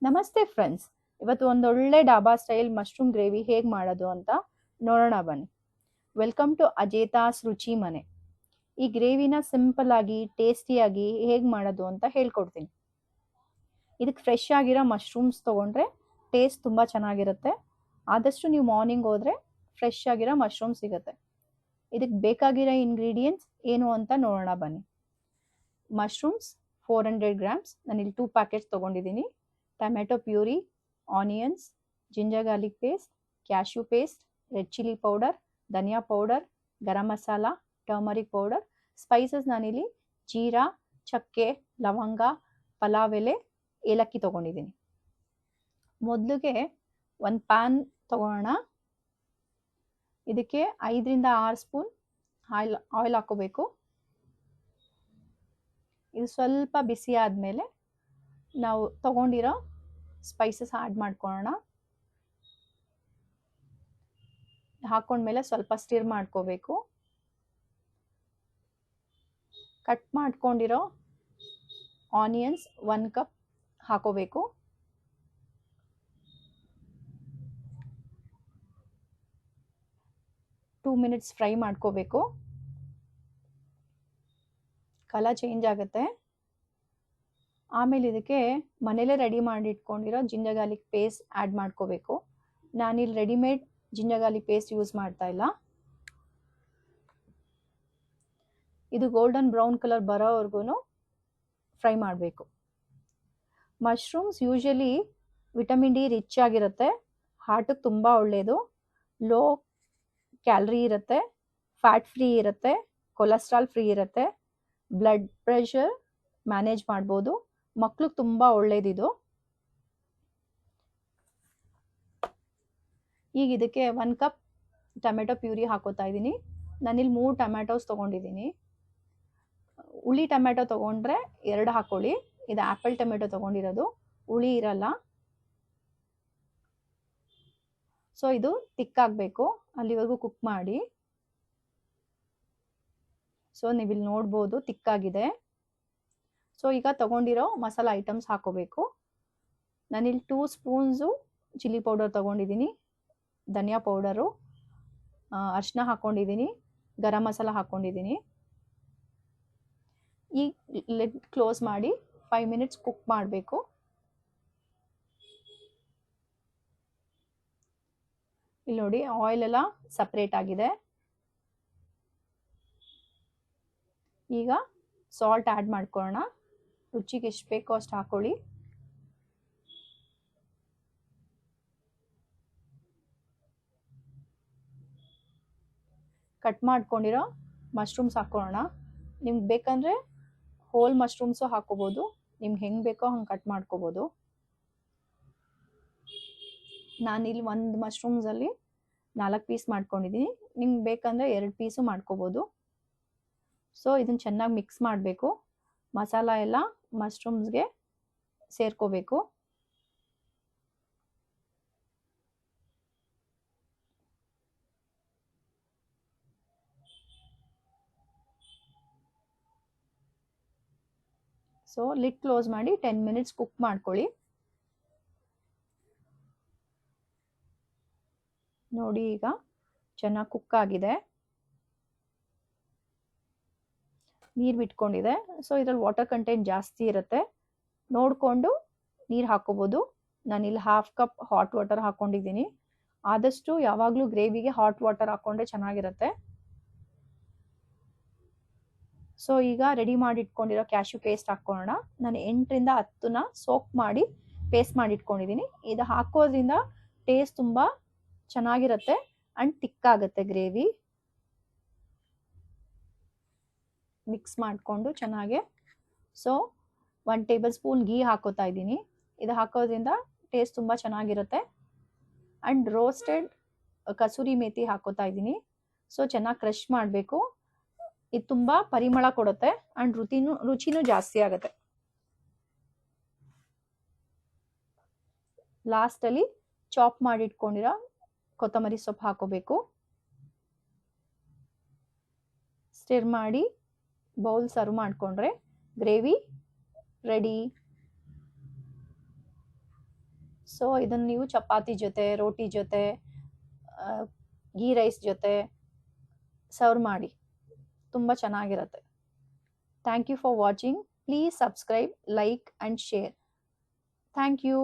ನಮಸ್ತೆ ಫ್ರೆಂಡ್ಸ್, ಇವತ್ತು ಒಂದೊಳ್ಳೆ ಡಾಬಾ ಸ್ಟೈಲ್ ಮಶ್ರೂಮ್ ಗ್ರೇವಿ ಹೇಗೆ ಮಾಡೋದು ಅಂತ ನೋಡೋಣ ಬನ್ನಿ. ವೆಲ್ಕಮ್ ಟು ಅಜೇತಾಸ್ ರುಚಿ ಮನೆ. ಈ ಗ್ರೇವಿನ ಸಿಂಪಲ್ ಆಗಿ ಟೇಸ್ಟಿಯಾಗಿ ಹೇಗೆ ಮಾಡೋದು ಅಂತ ಹೇಳ್ಕೊಡ್ತೀನಿ. ಇದಕ್ಕೆ ಫ್ರೆಶ್ ಆಗಿರೋ ಮಶ್ರೂಮ್ಸ್ ತೊಗೊಂಡ್ರೆ ಟೇಸ್ಟ್ ತುಂಬ ಚೆನ್ನಾಗಿರುತ್ತೆ. ಆದಷ್ಟು ನೀವು ಮಾರ್ನಿಂಗ್ ಹೋದರೆ ಫ್ರೆಶ್ ಆಗಿರೋ ಮಶ್ರೂಮ್ ಸಿಗುತ್ತೆ. ಇದಕ್ಕೆ ಬೇಕಾಗಿರೋ ಇಂಗ್ರೀಡಿಯೆಂಟ್ಸ್ ಏನು ಅಂತ ನೋಡೋಣ ಬನ್ನಿ. ಮಶ್ರೂಮ್ಸ್ 400 ಗ್ರಾಮ್ಸ್, ನಾನಿಲ್ಲಿ 2 ಪ್ಯಾಕೆಟ್ಸ್ ತೊಗೊಂಡಿದ್ದೀನಿ. Tomato puree, onions, ginger garlic paste, cashew paste, red chilli powder, dhania powder, garam masala, turmeric powder. Spices ನಾನಿಲ್ಲಿ ಜೀರಾ, ಚಕ್ಕೆ, ಲವಂಗ, ಪಲಾವ್ ಎಲೆ, ಏಲಕ್ಕಿ ತೊಗೊಂಡಿದ್ದೀನಿ. ಮೊದಲಿಗೆ ಒಂದು ಪ್ಯಾನ್ ತೊಗೊಳ್ಳೋಣ. ಇದಕ್ಕೆ 5ರಿಂದ 6 ಸ್ಪೂನ್ ಆಯಿಲ್ ಹಾಕೋಬೇಕು. ಇದು ಸ್ವಲ್ಪ ಬಿಸಿ ಆದಮೇಲೆ ನಾವು ತಗೊಂಡಿರೋ ಸ್ಪೈಸಸ್ ಆ್ಯಡ್ ಮಾಡ್ಕೊಳ್ಳೋಣ. ಹಾಕೊಂಡ್ಮೇಲೆ ಸ್ವಲ್ಪ ಸ್ಟಿರ್ ಮಾಡ್ಕೋಬೇಕು. ಕಟ್ ಮಾಡ್ಕೊಂಡಿರೋ ಆನಿಯನ್ಸ್ 1 ಕಪ್ ಹಾಕೋಬೇಕು. ಟೂ ಮಿನಿಟ್ಸ್ ಫ್ರೈ ಮಾಡ್ಕೋಬೇಕು. ಕಲರ್ ಚೇಂಜ್ ಆಗುತ್ತೆ. ಆಮೇಲೆ ಇದಕ್ಕೆ ಮನೇಲೇ ರೆಡಿ ಮಾಡಿ ಇಟ್ಕೊಂಡಿರೋ ಜಿಂಜರ್ ಗಾರ್ಲಿಕ್ ಪೇಸ್ಟ್ ಆ್ಯಡ್ ಮಾಡ್ಕೋಬೇಕು. ನಾನಿಲ್ಲಿ readymade ginger garlic paste use ಮಾಡ್ತಾ ಇಲ್ಲ. ಇದು ಗೋಲ್ಡನ್ ಬ್ರೌನ್ ಕಲರ್ ಬರೋವರೆಗೂ ಫ್ರೈ ಮಾಡಬೇಕು. Mushrooms usually vitamin D rich ಆಗಿರುತ್ತೆ. ಹಾರ್ಟಿಗೆ ತುಂಬ ಒಳ್ಳೆಯದು. ಲೋ ಕ್ಯಾಲರಿ ಇರುತ್ತೆ, ಫ್ಯಾಟ್ ಫ್ರೀ ಇರುತ್ತೆ, ಕೊಲೆಸ್ಟ್ರಾಲ್ ಫ್ರೀ ಇರುತ್ತೆ, ಬ್ಲಡ್ ಪ್ರೆಷರ್ ಮ್ಯಾನೇಜ್ ಮಾಡ್ಬೋದು. ಮಕ್ಳಿಗೆ ತುಂಬ ಒಳ್ಳೇದಿದು. ಈಗ ಇದಕ್ಕೆ 1 ಕಪ್ ಟೊಮೆಟೊ ಪ್ಯೂರಿ ಹಾಕೋತಾ ಇದ್ದೀನಿ. ನಾನಿಲ್ಲಿ 3 ಟೊಮ್ಯಾಟೋಸ್ ತೊಗೊಂಡಿದ್ದೀನಿ. ಹುಳಿ ಟೊಮೆಟೊ ತೊಗೊಂಡ್ರೆ 2 ಹಾಕೊಳ್ಳಿ. ಇದು ಆ್ಯಪಲ್ ಟೊಮೆಟೊ ತೊಗೊಂಡಿರೋದು, ಹುಳಿ ಇರಲ್ಲ. ಸೊ ಇದು ತಿಕ್ಕಾಗಬೇಕು, ಅಲ್ಲಿವರೆಗೂ ಕುಕ್ ಮಾಡಿ. ಸೊ ನೀವಿಲ್ಲಿ ನೋಡ್ಬೋದು ತಿಕ್ಕಾಗಿದೆ. ಸೊ ಈಗ ತೊಗೊಂಡಿರೋ ಮಸಾಲ ಐಟಮ್ಸ್ ಹಾಕೋಬೇಕು. ನಾನಿಲ್ಲಿ 2 ಸ್ಪೂನ್ಸು ಚಿಲ್ಲಿ ಪೌಡರ್ ತೊಗೊಂಡಿದ್ದೀನಿ, ಧನಿಯಾ ಪೌಡರು, ಅರಿಶಿನ ಹಾಕ್ಕೊಂಡಿದ್ದೀನಿ, ಗರಂ ಮಸಾಲ ಹಾಕ್ಕೊಂಡಿದ್ದೀನಿ. ಈಗ ಲಿಡ್ ಕ್ಲೋಸ್ ಮಾಡಿ 5 ಮಿನಿಟ್ಸ್ ಕುಕ್ ಮಾಡಬೇಕು. ಇಲ್ಲಿ ನೋಡಿ ಆಯಿಲ್ ಎಲ್ಲ ಸಪ್ರೇಟ್ ಆಗಿದೆ. ಈಗ ಸಾಲ್ಟ್ ಆ್ಯಡ್ ಮಾಡ್ಕೊಳ್ಳೋಣ. ರುಚಿಗೆ ಎಷ್ಟು ಬೇಕೋ ಅಷ್ಟು ಹಾಕೊಳ್ಳಿ. ಕಟ್ ಮಾಡ್ಕೊಂಡಿರೋ ಮಶ್ರೂಮ್ಸ್ ಹಾಕೊಳ್ಳೋಣ. ನಿಮ್ಗೆ ಬೇಕಂದರೆ ಹೋಲ್ ಮಶ್ರೂಮ್ಸು ಹಾಕೋಬೋದು. ನಿಮ್ಗೆ ಹೆಂಗೆ ಬೇಕೋ ಹಂಗೆ ಕಟ್ ಮಾಡ್ಕೋಬೋದು. ನಾನಿಲ್ಲಿ 1 ಮಶ್ರೂಮ್ಸಲ್ಲಿ 4 ಪೀಸ್ ಮಾಡ್ಕೊಂಡಿದ್ದೀನಿ. ನಿಮ್ಗೆ ಬೇಕಂದರೆ 2 ಪೀಸು ಮಾಡ್ಕೋಬೋದು. ಸೊ ಇದನ್ನು ಚೆನ್ನಾಗಿ ಮಿಕ್ಸ್ ಮಾಡಬೇಕು. ಮಸಾಲ ಎಲ್ಲ ಮಶ್ರೂಮ್ಸ್ಗೆ ಸೇರ್ಕೋಬೇಕು. ಸೊ ಲಿಡ್ ಕ್ಲೋಸ್ ಮಾಡಿ 10 ಮಿನಿಟ್ಸ್ ಕುಕ್ ಮಾಡ್ಕೊಳ್ಳಿ. ನೋಡಿ ಈಗ ಚೆನ್ನಾಗಿ ಕುಕ್ ಆಗಿದೆ, ನೀರು ಬಿಟ್ಕೊಂಡಿದೆ. ಸೊ ಇದರಲ್ಲಿ ವಾಟರ್ ಕಂಟೆಂಟ್ ಜಾಸ್ತಿ ಇರುತ್ತೆ, ನೋಡಿಕೊಂಡು ನೀರು ಹಾಕೋಬೋದು. ನಾನಿಲ್ಲಿ 1/2 ಕಪ್ ಹಾಟ್ ವಾಟರ್ ಹಾಕ್ಕೊಂಡಿದ್ದೀನಿ. ಆದಷ್ಟು ಯಾವಾಗಲೂ ಗ್ರೇವಿಗೆ ಹಾಟ್ ವಾಟರ್ ಹಾಕ್ಕೊಂಡ್ರೆ ಚೆನ್ನಾಗಿರುತ್ತೆ. ಸೊ ಈಗ ರೆಡಿ ಮಾಡಿ ಇಟ್ಕೊಂಡಿರೋ ಕ್ಯಾಶ್ಯೂ ಪೇಸ್ಟ್ ಹಾಕ್ಕೊಳ್ಳೋಣ. ನಾನು 8ರಿಂದ 10ನ ಸೋಕ್ ಮಾಡಿ ಪೇಸ್ಟ್ ಮಾಡಿ ಇಟ್ಕೊಂಡಿದ್ದೀನಿ. ಇದು ಹಾಕೋದ್ರಿಂದ ಟೇಸ್ಟ್ ತುಂಬ ಚೆನ್ನಾಗಿರುತ್ತೆ ಆ್ಯಂಡ್ ತಿಕ್ಕಾಗುತ್ತೆ ಗ್ರೇವಿ. ಮಿಕ್ಸ್ ಮಾಡಿಕೊಂಡು ಚೆನ್ನಾಗೆ. ಸೊ 1 ಟೇಬಲ್ ಸ್ಪೂನ್ ಗೀ ಹಾಕೋತಾ ಇದ್ದೀನಿ. ಇದು ಹಾಕೋದ್ರಿಂದ ಟೇಸ್ಟ್ ತುಂಬ ಚೆನ್ನಾಗಿರುತ್ತೆ. ಆ್ಯಂಡ್ ರೋಸ್ಟೆಡ್ ಕಸೂರಿ ಮೇಥಿ ಹಾಕೋತಾ ಇದ್ದೀನಿ. ಸೊ ಚೆನ್ನಾಗಿ ಕ್ರಷ್ ಮಾಡಬೇಕು. ಇದು ತುಂಬ ಪರಿಮಳ ಕೊಡುತ್ತೆ ಆ್ಯಂಡ್ ರುಚಿನೂ ಜಾಸ್ತಿ ಆಗುತ್ತೆ. ಲಾಸ್ಟಲ್ಲಿ ಚಾಪ್ ಮಾಡಿ ಇಟ್ಕೊಂಡಿರೋ ಕೊತ್ತಂಬರಿ ಸೊಪ್ಪು ಹಾಕೋಬೇಕು. ಸ್ಟಿರ್ ಮಾಡಿ ಬೌಲ್ ಸರ್ವ್ ಮಾಡಿಕೊಂಡ್ರೆ ಗ್ರೇವಿ ರೆಡಿ. ಸೊ ಇದನ್ನು ನೀವು ಚಪಾತಿ ಜೊತೆ, ರೋಟಿ ಜೊತೆ, ಗೀ ರೈಸ್ ಜೊತೆ ಸರ್ವ್ ಮಾಡಿ, ತುಂಬ ಚೆನ್ನಾಗಿರುತ್ತೆ. Thank you for watching. Please subscribe, like and share. Thank you.